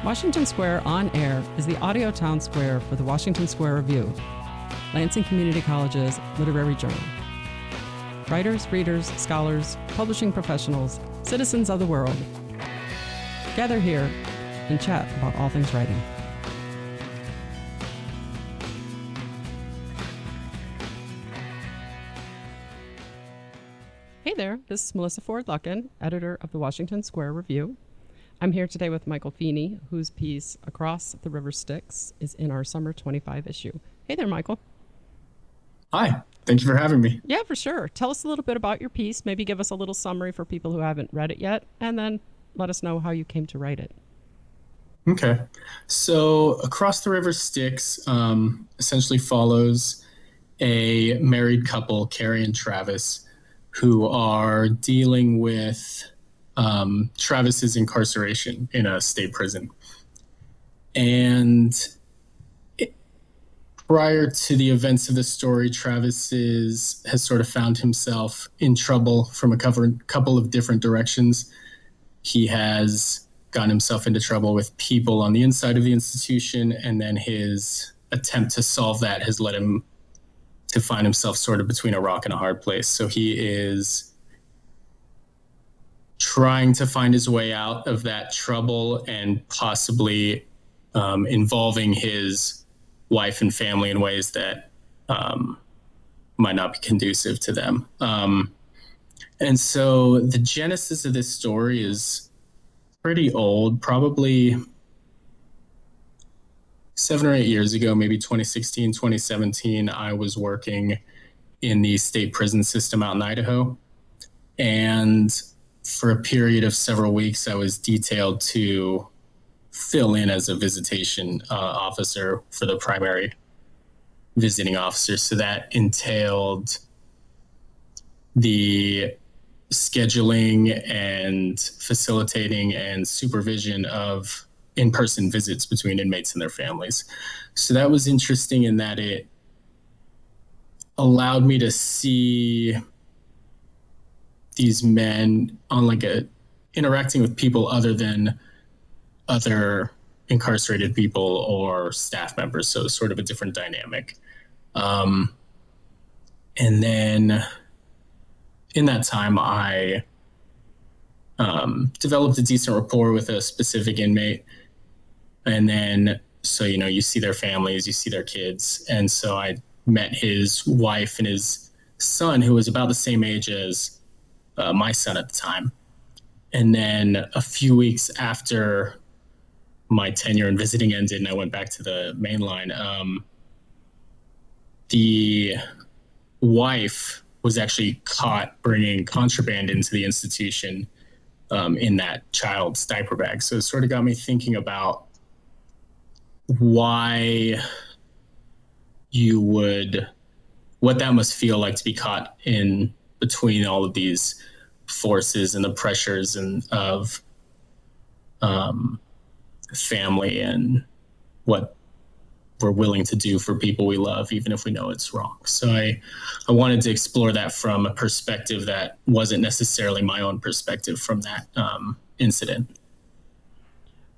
Washington Square On Air is the audio town square for the Washington Square Review, Lansing Community College's literary journal. Writers, readers, scholars, publishing professionals, citizens of the world gather here and chat about all things writing. Hey there, this is Melissa Ford Lucken, editor of the Washington Square Review. I'm here today with Michel Feeney, whose piece Across the River Styx is in our summer 25 issue. Hey there, Michel. Hi, thank you for having me. Yeah, for sure. Tell us a little bit about your piece, maybe give us a little summary for people who haven't read it yet, and then let us know how you came to write it. Okay, so Across the River Styx essentially follows a married couple, Carrie and Travis, who are dealing with Travis's incarceration in a state prison. And prior to the events of the story, Travis has sort of found himself in trouble from a couple of different directions. He has gotten himself into trouble with people on the inside of the institution, and then his attempt to solve that has led him to find himself sort of between a rock and a hard place. So he is trying to find his way out of that trouble and possibly involving his wife and family in ways that might not be conducive to them. And so the genesis of this story is pretty old, probably 7 or 8 years ago, maybe 2016, 2017, I was working in the state prison system out in Idaho. And for a period of several weeks, I was detailed to fill in as a visitation officer for the primary visiting officer. So that entailed the scheduling and facilitating and supervision of in-person visits between inmates and their families. So that was interesting in that it allowed me to see these men on interacting with people other than other incarcerated people or staff members. So sort of a different dynamic. And then in that time, I developed a decent rapport with a specific inmate. And then, so, you see their families, you see their kids. And so I met his wife and his son, who was about the same age as my son at the time. And then a few weeks after my tenure in visiting ended and I went back to the main line, the wife was actually caught bringing contraband into the institution in that child's diaper bag. So it sort of got me thinking about what that must feel like to be caught in between all of these forces and the pressures of family and what we're willing to do for people we love, even if we know it's wrong. So I wanted to explore that from a perspective that wasn't necessarily my own perspective from that incident.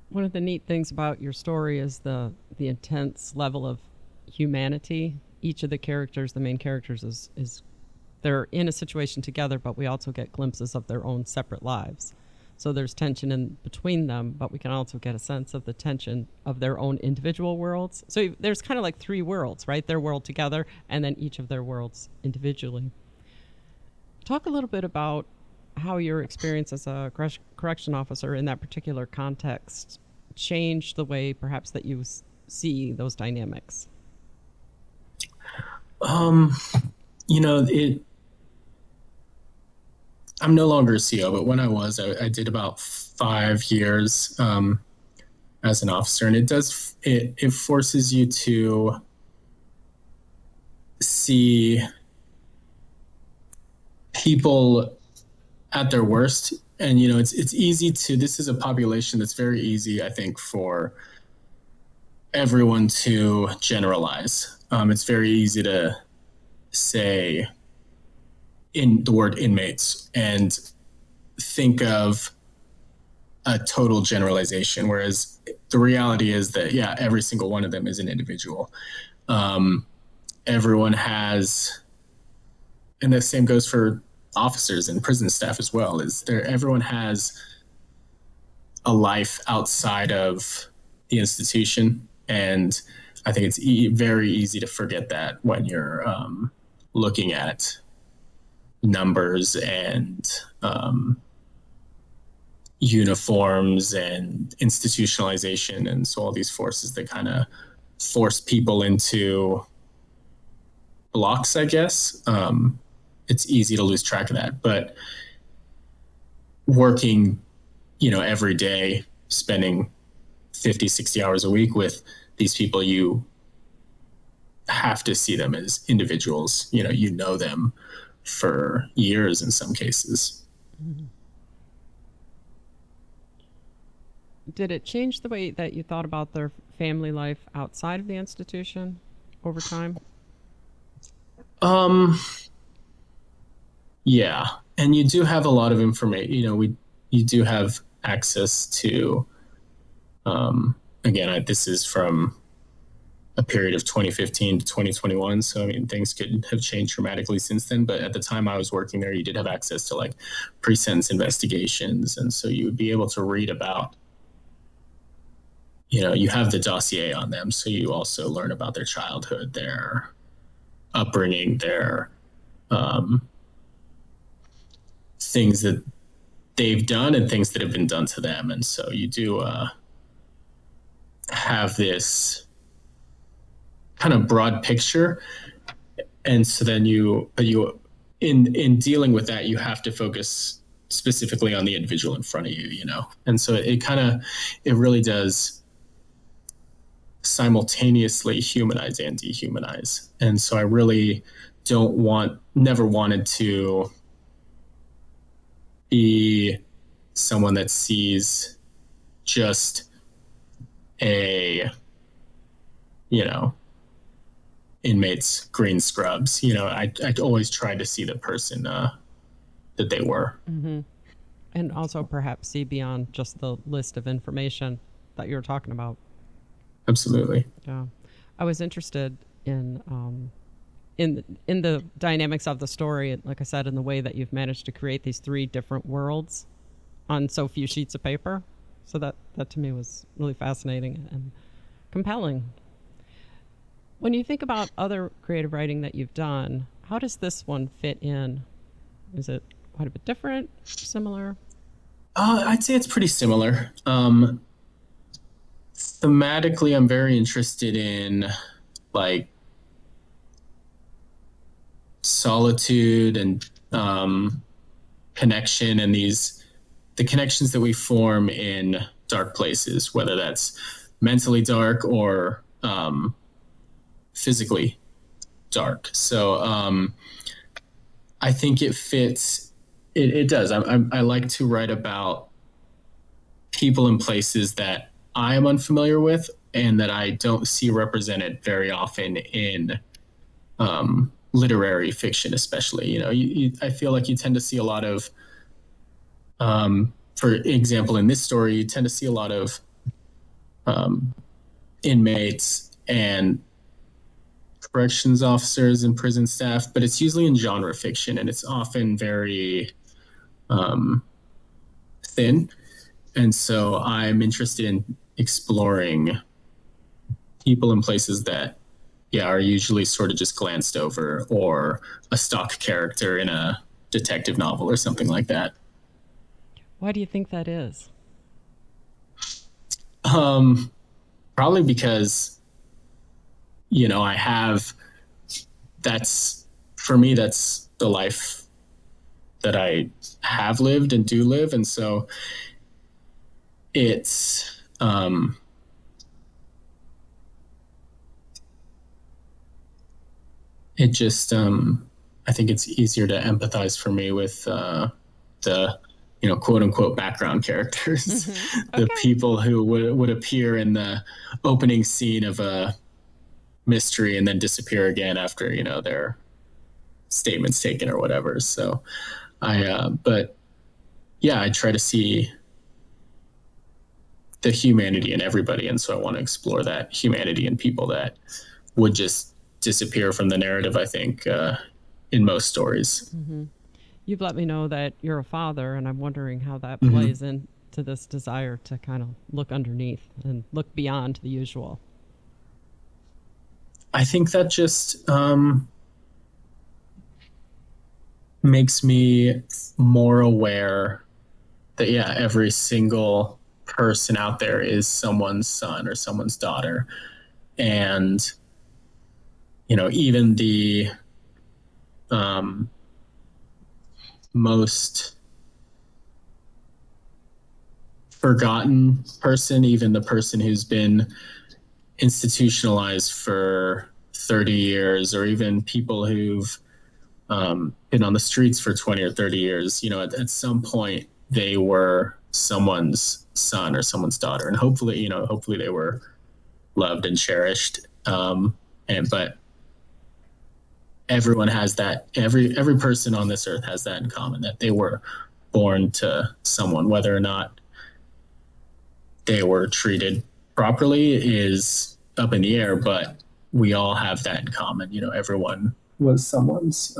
One of the neat things about your story is the intense level of humanity. Each of the characters, the main characters, is they're in a situation together, but we also get glimpses of their own separate lives. So there's tension in between them, but we can also get a sense of the tension of their own individual worlds. So there's kind of like three worlds, right? Their world together, and then each of their worlds individually. Talk a little bit about how your experience as a correction officer in that particular context changed the way perhaps that you see those dynamics. I'm no longer a CO, but when I was, I did about 5 years as an officer, and it forces you to see people at their worst. And, it's easy this is a population that's very easy, I think, for everyone to generalize. It's very easy to say in the word inmates and think of a total generalization, whereas the reality is that, yeah, every single one of them is an individual. Everyone has, and the same goes for officers and prison staff as well, is there, everyone has a life outside of the institution. And I think it's very easy to forget that when you're looking at numbers and uniforms and institutionalization, and so all these forces that kind of force people into blocks, I guess. It's easy to lose track of that. But working, every day, spending 50, 60 hours a week with these people, you have to see them as individuals. You know them for years in some cases. Mm-hmm. Did it change the way that you thought about their family life outside of the institution over time? Yeah. And you do have a lot of information. You do have access to, again, this is from a period of 2015 to 2021. So, I mean, things could have changed dramatically since then. But at the time I was working there, you did have access to like pre-sentence investigations. And so you would be able to read about, you have the dossier on them. So you also learn about their childhood, their upbringing, their things that they've done and things that have been done to them. And so you do have this kind of broad picture. And so then in dealing with that, you have to focus specifically on the individual in front of you, And so it really does simultaneously humanize and dehumanize. And so I really never wanted to be someone that sees just a, inmates green scrubs. I always tried to see the person that they were. Mm-hmm. And also perhaps see beyond just the list of information that you were talking about. Absolutely. Yeah. I was interested in the dynamics of the story, like I said, in the way that you've managed to create these 3 different worlds on so few sheets of paper. So that to me was really fascinating and compelling. When you think about other creative writing that you've done, how does this one fit in? Is it quite a bit different, similar? I'd say it's pretty similar. Thematically, I'm very interested in like solitude and connection, and the connections that we form in dark places, whether that's mentally dark or physically dark. So I think it fits. It does. I like to write about people and places that I am unfamiliar with and that I don't see represented very often in literary fiction, especially. I feel like you tend to see a lot of, for example, in this story, you tend to see a lot of inmates and corrections officers and prison staff, but it's usually in genre fiction, and it's often very thin. And so I'm interested in exploring people and places that, are usually sort of just glanced over, or a stock character in a detective novel or something like that. Why do you think that is? Probably because, for me, that's the life that I have lived and do live. And so it's, it just, I think it's easier to empathize for me with the, quote unquote background characters, Mm-hmm. Okay. the people who would appear in the opening scene of a mystery and then disappear again after, their statements taken or whatever. So I try to see the humanity in everybody. And so I want to explore that humanity in people that would just disappear from the narrative, I think, in most stories. Mm-hmm. You've let me know that you're a father, and I'm wondering how that Mm-hmm. plays into this desire to kind of look underneath and look beyond the usual. I think that just makes me more aware that, yeah, every single person out there is someone's son or someone's daughter. And, even the most forgotten person, even the person who's been institutionalized for 30 years, or even people who've been on the streets for 20 or 30 years, at some point they were someone's son or someone's daughter. And hopefully they were loved and cherished. But everyone has that. Every person on this earth has that in common, that they were born to someone. Whether or not they were treated properly is up in the air, but we all have that in common. Everyone was someone's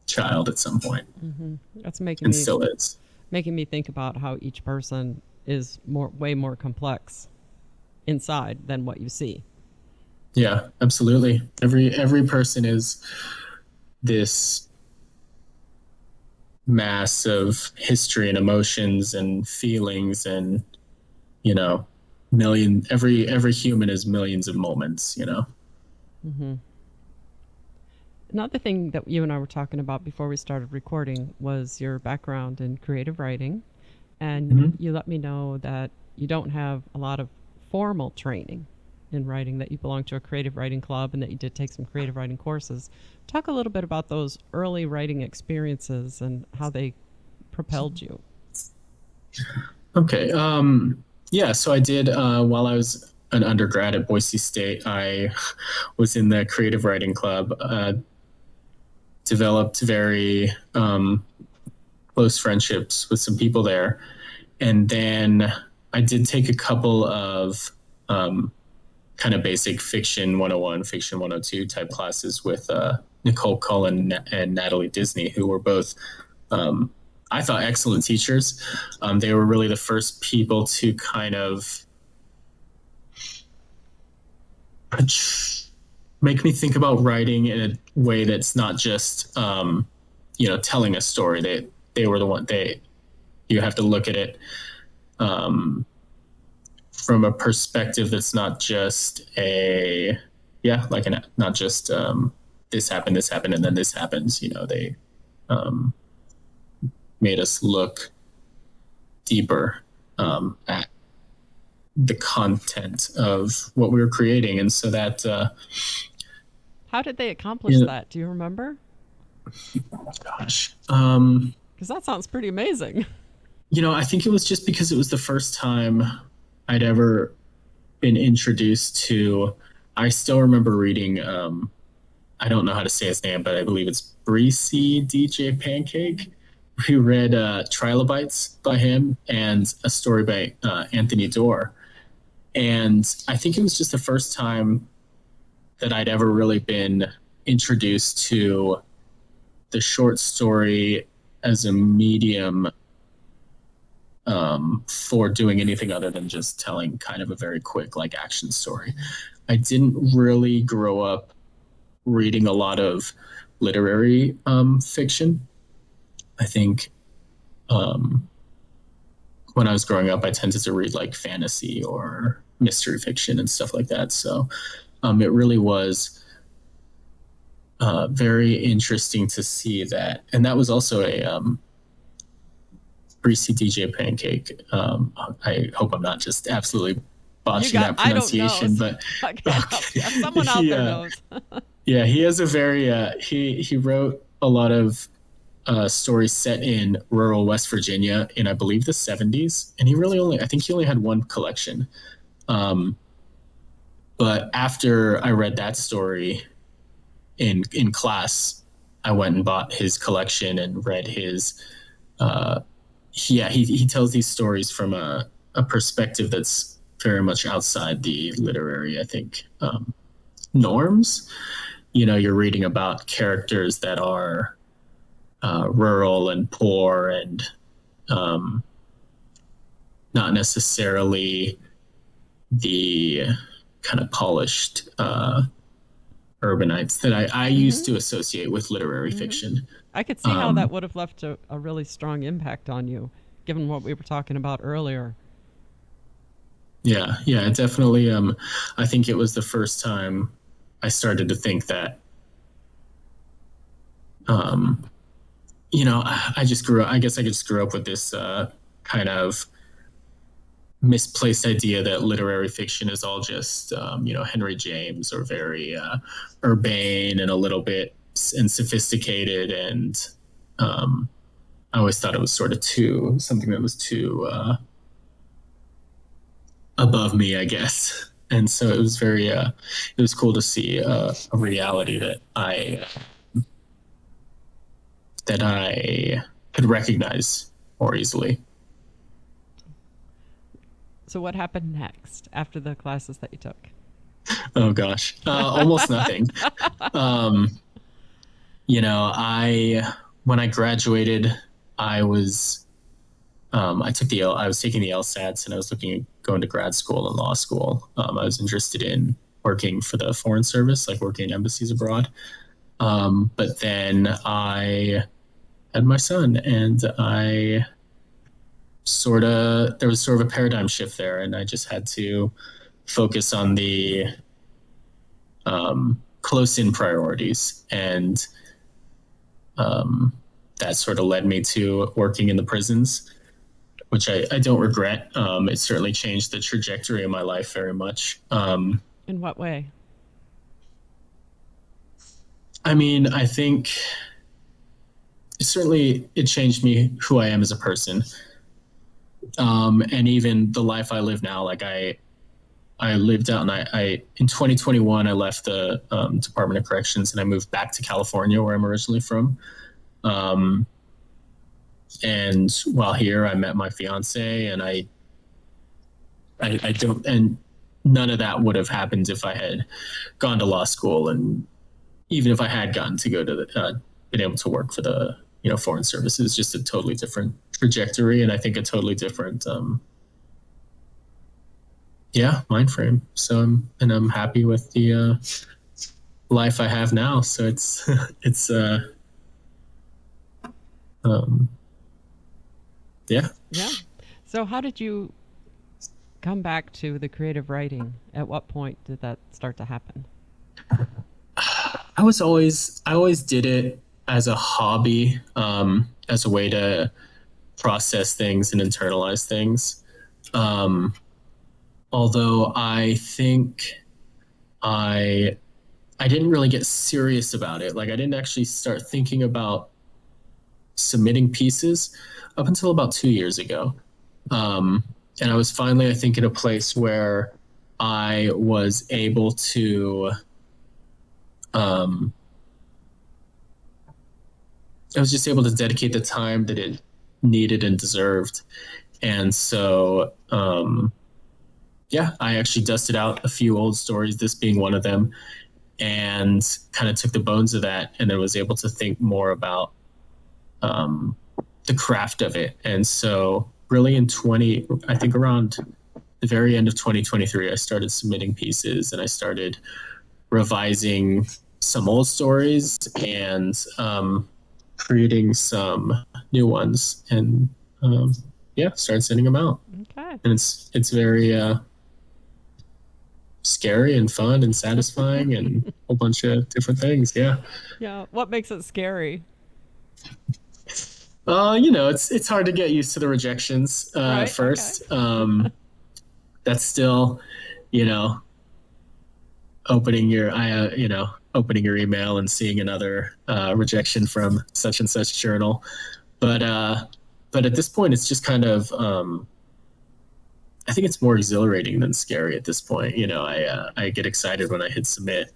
child at some point. Mm-hmm. That's making and me still is. Making me think about how each person is way more complex inside than what you see. Yeah, absolutely. Every person is this mass of history and emotions and feelings, and every human is millions of moments. Mm-hmm. Another thing that you and I were talking about before we started recording was your background in creative writing, and Mm-hmm. you let me know that you don't have a lot of formal training in writing, that you belong to a creative writing club, and that you did take some creative writing courses. Talk a little bit about those early writing experiences and how they propelled you. Okay. Yeah, so I did, while I was an undergrad at Boise State, I was in the creative writing club, developed very close friendships with some people there. And then I did take a couple of kind of basic fiction 101, fiction 102 type classes with Nicole Cullen and Natalie Disney, who were both, I thought, excellent teachers. They were really the first people to kind of make me think about writing in a way that's not just, telling a story. They were the one, you have to look at it from a perspective that's not just not just this happened, and then this happens. They made us look deeper at the content of what we were creating. And so that How did they accomplish that? Do you remember? Gosh. Because that sounds pretty amazing. I think it was just because it was the first time I'd ever been introduced to, I still remember reading, I don't know how to say his name, but I believe it's Breezy DJ Pancake. We read Trilobites by him and a story by Anthony Doerr. And I think it was just the first time that I'd ever really been introduced to the short story as a medium for doing anything other than just telling kind of a very quick action story. I didn't really grow up reading a lot of literary fiction. I think when I was growing up, I tended to read fantasy or mystery fiction and stuff like that. So it really was very interesting to see that. And that was also a Greasy DJ Pancake. I hope I'm not just absolutely botching that pronunciation, but someone out there knows. Yeah, he has a very he wrote a lot of stories set in rural West Virginia in, I believe, the 70s, and I think he only had one collection. But after I read that story in class, I went and bought his collection and read his. He tells these stories from a a perspective that's very much outside the literary, I think, norms. You're reading about characters that are rural and poor and not necessarily the kind of polished urbanites that I used to associate with literary fiction. I could see how that would have left a really strong impact on you, given what we were talking about earlier. Yeah, definitely. I think it was the first time I started to think that, I just grew up, I guess I just grew up with this kind of misplaced idea that literary fiction is all just, Henry James, or very urbane and a little bit and sophisticated. And I always thought it was sort of something that was too above me, I guess. And so it was it was cool to see a reality that I could recognize more easily. So what happened next after the classes that you took? Oh gosh, almost nothing. When I graduated, I was taking the LSATs, and I was looking at going to grad school and law school. I was interested in working for the Foreign Service, like working in embassies abroad. But then I had my son, and there was sort of a paradigm shift there, and I just had to focus on the close-in priorities. And that sort of led me to working in the prisons, which I don't regret. It certainly changed the trajectory of my life very much. In what way? I mean, I think certainly it changed me, who I am as a person. And even the life I live now, like I lived out, and I in 2021, I left the Department of Corrections, and I moved back to California, where I'm originally from. And while here, I met my fiance, and I don't, and none of that would have happened if I had gone to law school, and even if I had gotten to go to been able to work for the Foreign Service. It's just a totally different trajectory, and I think a totally different mind frame. So I'm happy with the life I have now. So it's yeah. So how did you come back to the creative writing? At what point did that start to happen? I always did it as a hobby, as a way to process things and internalize things. Although I think I didn't really get serious about it. Like, I didn't actually start thinking about submitting pieces up until about 2 years ago. And I was finally, I think, in a place where I was able to I was just able to dedicate the time that it needed and deserved. And so, I actually dusted out a few old stories, this being one of them, and kind of took the bones of that, and then was able to think more about the craft of it. And so really I think around the very end of 2023, I started submitting pieces, and I started revising some old stories and creating some new ones, and started sending them out. Okay. And it's very scary and fun and satisfying and a whole bunch of different things. Yeah. What makes it scary? It's hard to get used to the rejections Right, first. okay. That's still, opening your email and seeing another rejection from such and such journal. But at this point, it's just kind of, I think it's more exhilarating than scary at this point. I get excited when I hit submit.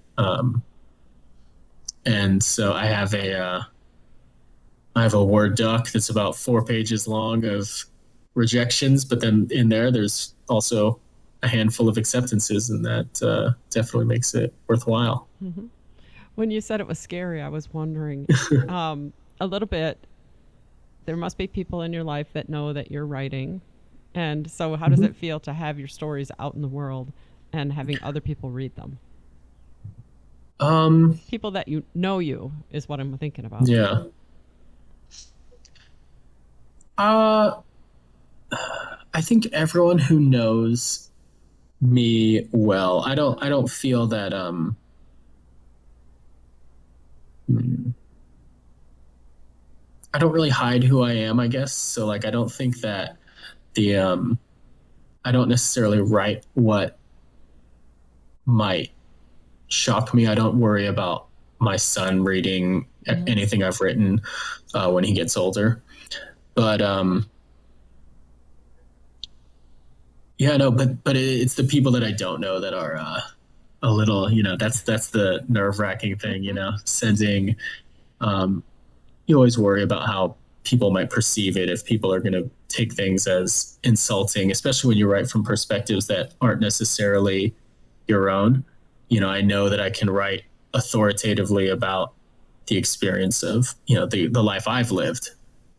And so I have a Word doc that's about 4 pages long of rejections, but then in there's also a handful of acceptances, and that definitely makes it worthwhile. Mm-hmm. When you said it was scary, I was wondering a little bit. There must be people in your life that know that you're writing. And so, how does Mhm. it feel to have your stories out in the world and having other people read them? Um, People that you is what I'm thinking about. yeah. Uh, I think everyone who knows me well, I don't feel that, hmm, I don't really hide who I am, I guess. So like, I don't think that the, I don't necessarily write what might shock me. I don't worry about my son reading Mm-hmm. anything I've written when he gets older. But yeah, no, but it's the people that I don't know that are a little, that's the nerve wracking thing, sending. Um, you always worry about how people might perceive it, if people are going to take things as insulting, especially when you write from perspectives that aren't necessarily your own. I know that I can write authoritatively about the experience of, the life I've lived.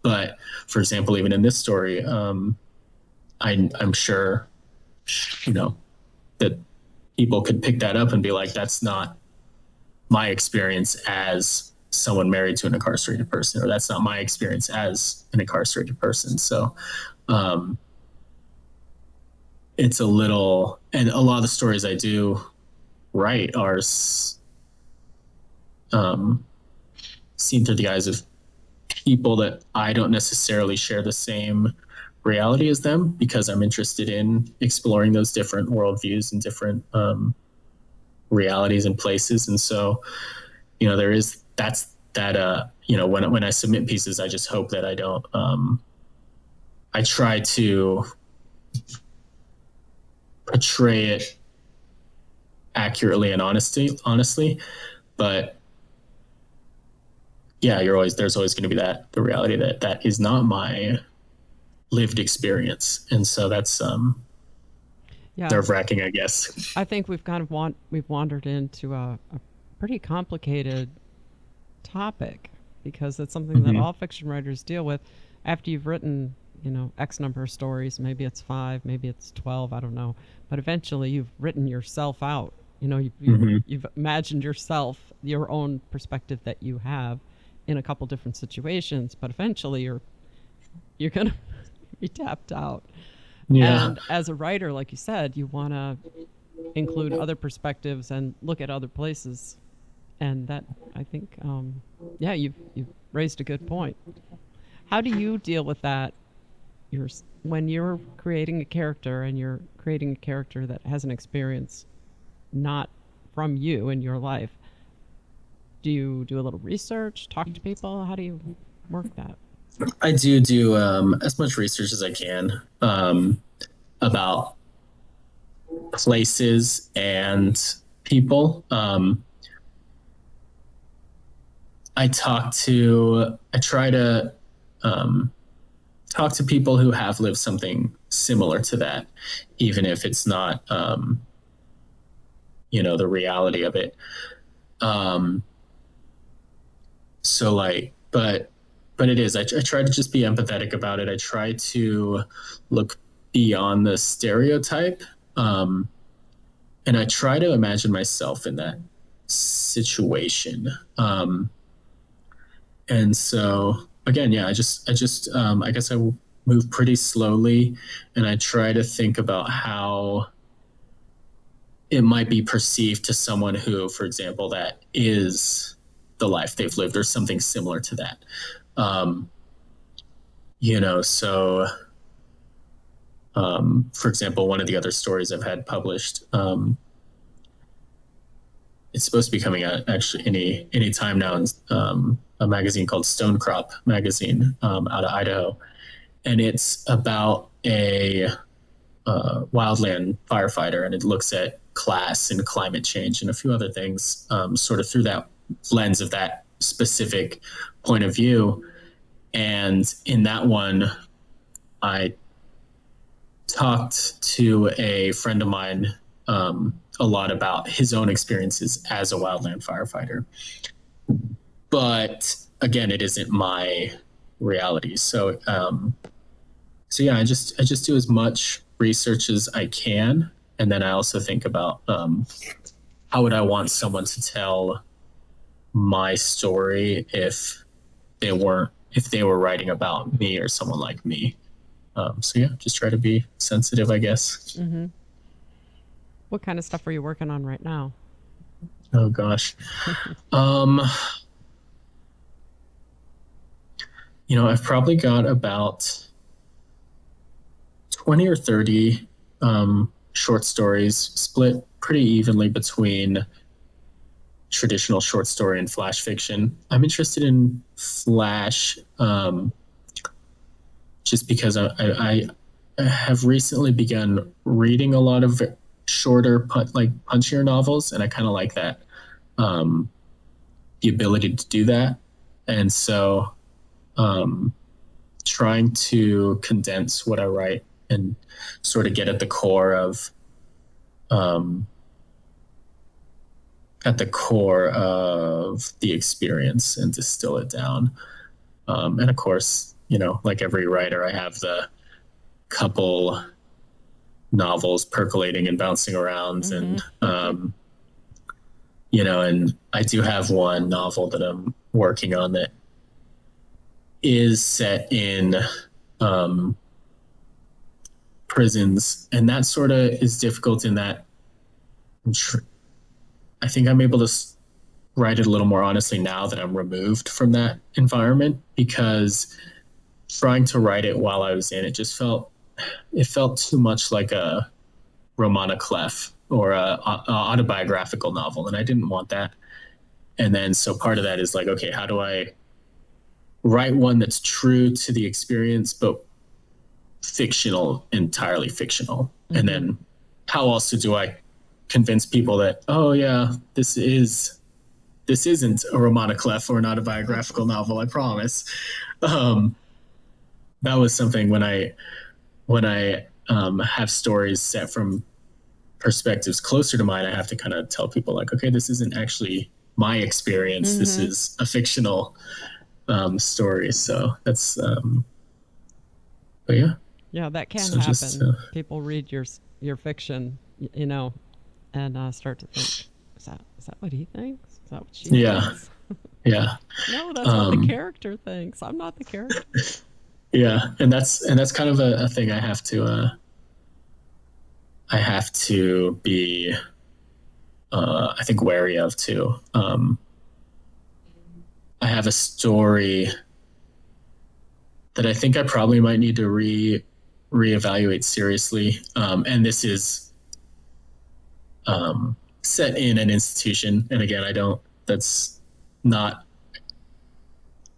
But for example, even in this story, I'm sure, you know, that people could pick that up and be like, that's not my experience as someone married to an incarcerated person, or that's not my experience as an incarcerated person. So um, it's a little, and a lot of the stories I do write are um, seen through the eyes of people that I don't necessarily share the same reality as them, because I'm interested in exploring those different worldviews and different realities and places. And so, there is when I submit pieces, I just hope that I don't. I try to portray it accurately and honestly, but yeah, there's always going to be the reality that is not my lived experience, and so that's Yeah, nerve wracking, I guess. I think we've kind of we've wandered into a pretty complicated topic because it's something that Mm-hmm. all fiction writers deal with after you've written, X number of stories. Maybe it's 5, maybe it's 12, I don't know. But eventually you've written yourself out. Mm-hmm. You've imagined yourself, your own perspective that you have in a couple different situations, but eventually you're going to be tapped out. Yeah. And as a writer, like you said, you want to include other perspectives and look at other places. And that, I think, yeah, you've raised a good point. How do you deal with that? When you're creating a character and you're creating a character that has an experience not from you in your life, do you do a little research, talk to people? How do you work that? I do as much research as I can about places and people. I try to talk to people who have lived something similar to that, even if it's not, the reality of it. Um, so like, but it is, I try to just be empathetic about it. I try to look beyond the stereotype. And I try to imagine myself in that situation. And so again, yeah, I guess I move pretty slowly, and I try to think about how it might be perceived to someone who, for example, that is the life they've lived or something similar to that. Um, so, for example, one of the other stories I've had published, it's supposed to be coming out actually any time now in a magazine called Stonecrop magazine out of Idaho, and it's about a wildland firefighter, and it looks at class and climate change and a few other things, sort of through that lens of that specific point of view. And in that one, I talked to a friend of mine a lot about his own experiences as a wildland firefighter. But again, it isn't my reality. So yeah, I just do as much research as I can, and then I also think about how would I want someone to tell my story if they were writing about me or someone like me. So yeah, just try to be sensitive, I guess. Mm-hmm. What kind of stuff are you working on right now? Oh gosh. um, I've probably got about 20 or 30 short stories split pretty evenly between traditional short story and flash fiction. I'm interested in flash just because I have recently begun reading a lot of shorter, punchier novels, and I kind of like that, the ability to do that. And so trying to condense what I write and sort of get at the core of the experience and distill it down. And of course, like every writer, I have the couple novels percolating and bouncing around. Mm-hmm. And, and I do have one novel that I'm working on that is set in prisons. And that sort of is difficult in that I think I'm able to write it a little more honestly now that I'm removed from that environment, because trying to write it while I was in it just felt too much like a roman à clef or a autobiographical novel, and I didn't want that. And then so part of that is like, okay, how do I write one that's true to the experience but entirely fictional? Mm-hmm. And then how else do I convince people that, oh yeah, this isn't a roman à clef or an autobiographical novel, I promise. That was something when I have stories set from perspectives closer to mine, I have to kind of tell people like, okay, this isn't actually my experience. Mm-hmm. This is a fictional story. So that's, but yeah. Yeah, that can happen. People read your fiction, and start to think, is that what he thinks? Is that what she thinks? Yeah. No, that's what the character thinks. I'm not the character. Yeah, and that's kind of a thing I have to be I think wary of too. I have a story that I think I probably might need to reevaluate seriously, and this is set in an institution. And again, that's not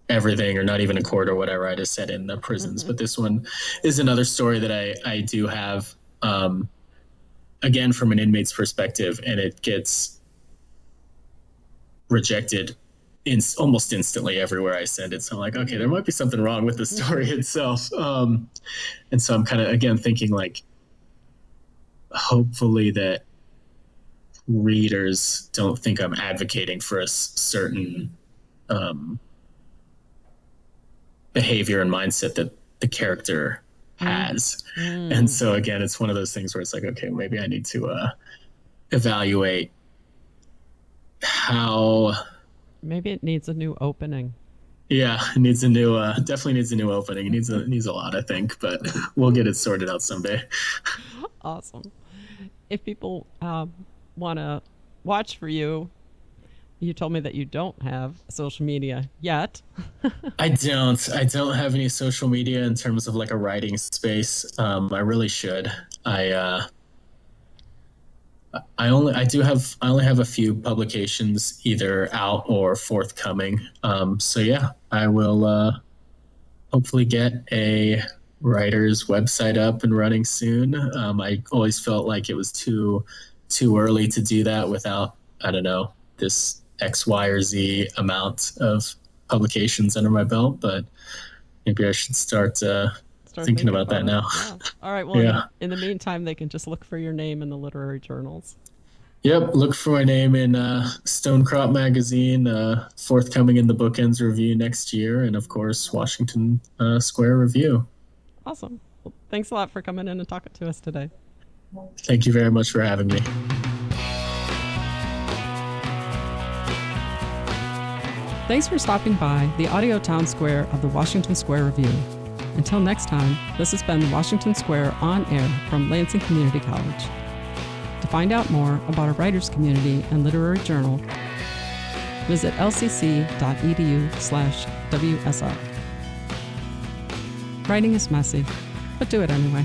everything, or not even a quarter what I write is set in the prisons. Mm-hmm. But this one is another story that I do have, again, from an inmate's perspective, and it gets rejected almost instantly everywhere I send it. So I'm like, okay, there might be something wrong with the story itself. And so I'm kind of, again, thinking like, hopefully that readers don't think I'm advocating for a certain behavior and mindset that the character has. Mm. And so again, it's one of those things where it's like, okay, maybe I need to evaluate how. Maybe it needs a new opening. Yeah, it needs definitely needs a new opening. It needs a lot, I think, but we'll get it sorted out someday. Awesome. If people want to watch for you, you told me that you don't have social media yet. I don't have any social media in terms of like a writing space. I really should. I only have a few publications either out or forthcoming. So yeah, I will hopefully get a writer's website up and running soon. I always felt like it was too early to do that without, I don't know, this X, Y, or Z amount of publications under my belt, but maybe I should start start thinking about that it. now. Yeah. All right. Well, Yeah. in the meantime, they can just look for your name in the literary journals. Yep. Look for my name in Stonecrop magazine, forthcoming in the Bookends Review next year, and of course Washington Square Review. Awesome. Well, thanks a lot for coming in and talking to us today. Thank you very much for having me. Thanks for stopping by the audio town square of the Washington Square Review. Until next time, this has been the Washington Square On Air from Lansing Community College. To find out more about our writers community and literary journal, visit lcc.edu/WSR. Writing is messy, but do it anyway.